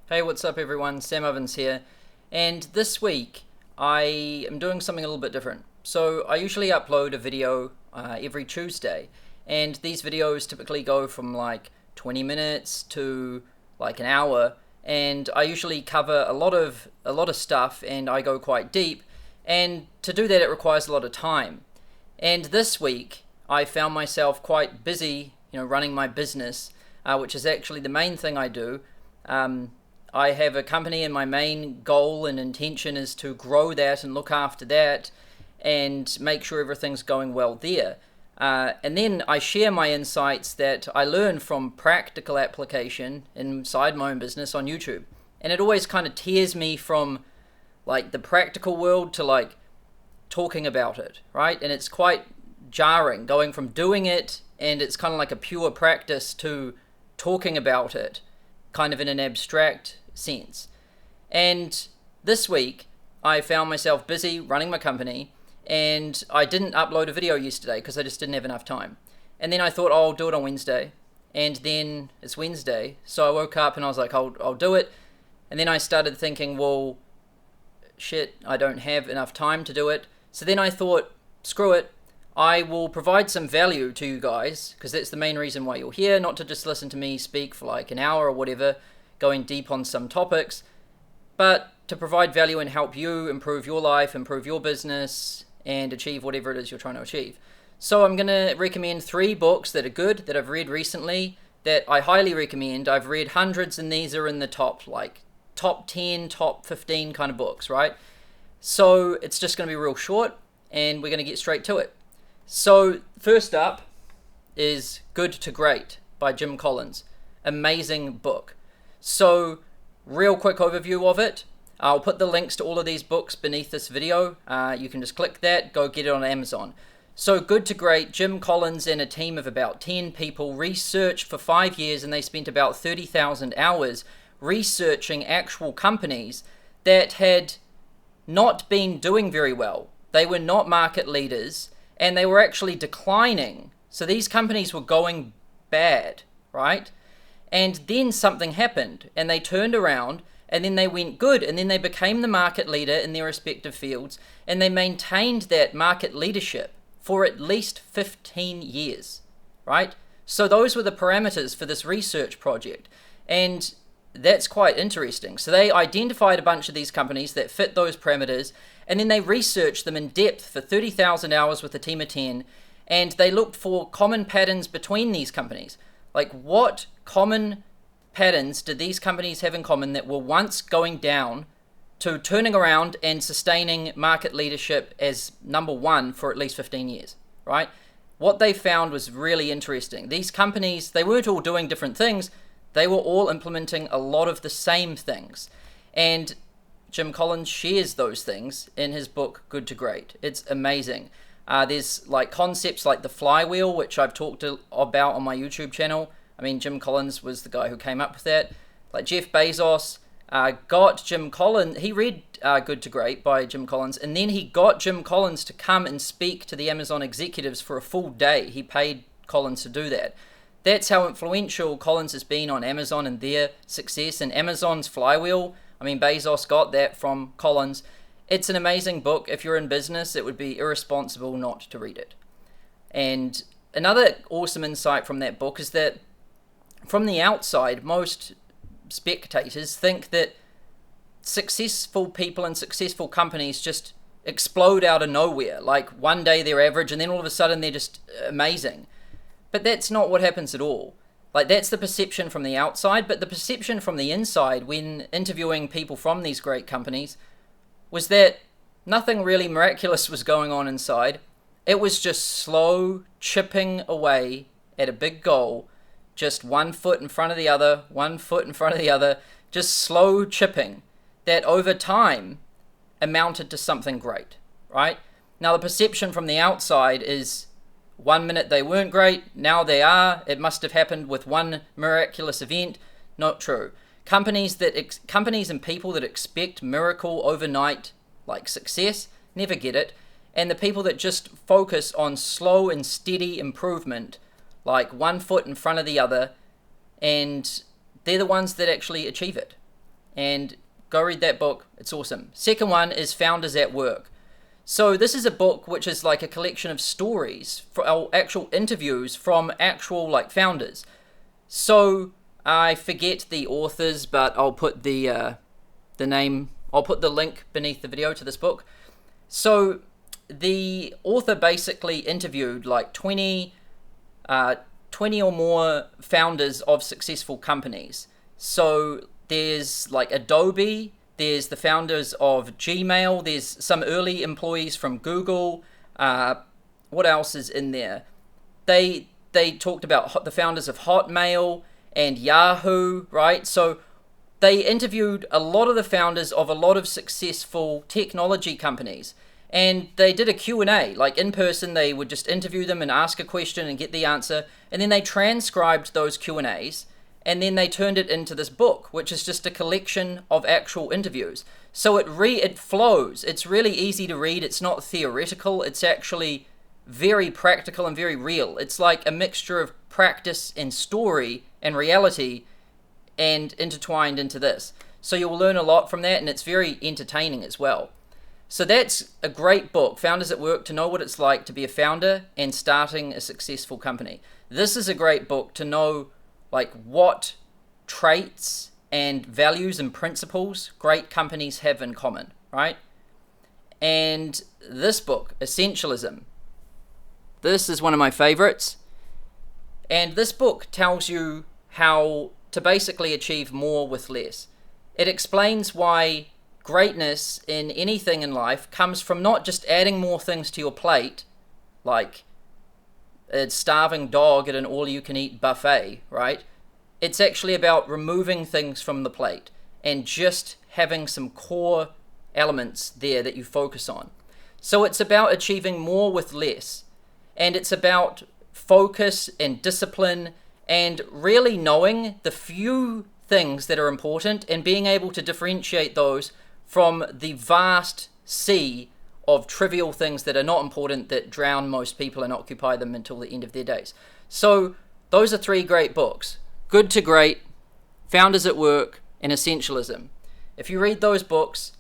Hey, what's up everyone? Sam Ovens here. And this week I am doing something a little bit different. So I usually upload a video every Tuesday, and these videos typically go from like 20 minutes to like an hour, and I usually cover a lot of stuff, and I go quite deep, and to do that it requires a lot of time. And this week I found myself quite busy, running my business, which is actually the main thing I do. I have a company, and my main goal and intention is to grow that and look after that and make sure everything's going well there. And then I share my insights that I learn from practical application inside my own business on YouTube. And it always kind of tears me from like the practical world to like talking about it, right? And it's quite jarring going from doing it and it's kind of like a pure practice to talking about it kind of in an abstract sense. And this week I found myself busy running my company, and I didn't upload a video yesterday because I just didn't have enough time. And then I thought, oh, I'll do it on Wednesday. And then it's Wednesday, so I woke up and I was like, I'll do it. And then I started thinking, well, shit, I don't have enough time to do it. So then I thought, screw it, I will provide some value to you guys, because that's the main reason why you're here, not to just listen to me speak for like an hour or whatever, going deep on some topics, but to provide value and help you improve your life, improve your business, and achieve whatever it is you're trying to achieve. So I'm going to recommend 3 books that are good, that I've read recently, that I highly recommend. I've read hundreds, and these are in the top 10, top 15 kind of books, right? So it's just going to be real short, and we're going to get straight to it. So first up is Good to Great by Jim Collins. Amazing book. So real quick overview of it. I'll put the links to all of these books beneath this video. You can just click that, go get it on Amazon. So Good to Great, Jim Collins and a team of about 10 people researched for 5 years, and they spent about 30,000 hours researching actual companies that had not been doing very well. They were not market leaders, and they were actually declining. So these companies were going bad, right? And then something happened, and they turned around, and then they went good, and then they became the market leader in their respective fields, and they maintained that market leadership for at least 15 years, right? So those were the parameters for this research project, and that's quite interesting. So they identified a bunch of these companies that fit those parameters, and then they researched them in depth for 30,000 hours with a team of 10, and they looked for common patterns between these companies. Like, what common patterns did these companies have in common that were once going down to turning around and sustaining market leadership as number one for at least 15 years, right? What they found was really interesting. These companies, they weren't all doing different things, they were all implementing a lot of the same things. And Jim Collins shares those things in his book, Good to Great. It's amazing. There's like concepts like the flywheel, which I've talked about on my YouTube channel. I mean, Jim Collins was the guy who came up with that. Like Jeff Bezos got Jim Collins, he read Good to Great by Jim Collins, and then he got Jim Collins to come and speak to the Amazon executives for a full day. He paid Collins to do that. That's how influential Collins has been on Amazon and their success. And Amazon's flywheel, I mean, Bezos got that from Collins. It's an amazing book. If you're in business, it would be irresponsible not to read it. And another awesome insight from that book is that from the outside, most spectators think that successful people and successful companies just explode out of nowhere. Like one day they're average, and then all of a sudden they're just amazing. But that's not what happens at all. Like, that's the perception from the outside, but the perception from the inside when interviewing people from these great companies was that nothing really miraculous was going on inside. It was just slow chipping away at a big goal, just 1 foot in front of the other, 1 foot in front of the other, just slow chipping that over time amounted to something great, right? Now, the perception from the outside is 1 minute they weren't great, now they are. It must have happened with one miraculous event. Not true. Companies and people that expect miracle overnight, like success, never get it. And the people that just focus on slow and steady improvement, like 1 foot in front of the other, and they're the ones that actually achieve it. and go read that book. It's awesome. Second one is Founders at Work. So this is a book which is like a collection of stories, for actual interviews from actual like founders. So I forget the authors, but I'll put the name, I'll put the link beneath the video to this book. So the author basically interviewed like 20 or more founders of successful companies. So there's like Adobe, there's the founders of Gmail, there's some early employees from Google. What else is in there? They talked about the founders of Hotmail and Yahoo, right? So they interviewed a lot of the founders of a lot of successful technology companies. And they did a Q&A, like in person. They would just interview them and ask a question and get the answer. And then they transcribed those Q&As. And then they turned it into this book, which is just a collection of actual interviews. So it flows. It's really easy to read. It's not theoretical. It's actually very practical and very real. It's like a mixture of practice and story and reality and intertwined into this. So you'll learn a lot from that, and it's very entertaining as well. So that's a great book, Founders at Work, to know what it's like to be a founder and starting a successful company. This is a great book to know like what traits and values and principles great companies have in common, right? And this book, Essentialism, this is one of my favorites. And this book tells you how to basically achieve more with less. It explains why greatness in anything in life comes from not just adding more things to your plate, like a starving dog at an all-you-can-eat buffet, right? It's actually about removing things from the plate and just having some core elements there that you focus on. So it's about achieving more with less, and it's about focus and discipline and really knowing the few things that are important and being able to differentiate those from the vast sea of trivial things that are not important that drown most people and occupy them until the end of their days. So those are 3 great books: Good to Great, Founders at Work, and Essentialism. If you read those books,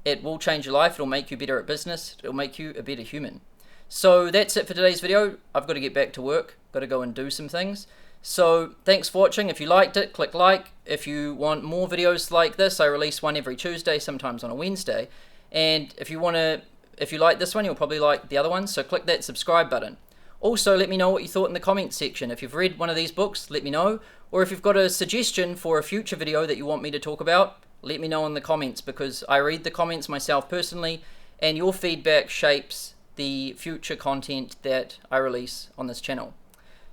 it will change your life. It'll make you better at business. It'll make you a better human. So that's it for today's video. I've got to get back to work. Got to go and do some things. So thanks for watching. If you liked it, click like. If you want more videos like this, I release one every Tuesday, sometimes on a Wednesday. And if you like this one, you'll probably like the other one. So click that subscribe button. Also, let me know what you thought in the comments section. If you've read one of these books, let me know. Or if you've got a suggestion for a future video that you want me to talk about, let me know in the comments, because I read the comments myself personally, and your feedback shapes the future content that I release on this channel.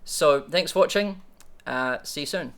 So thanks for watching. See you soon.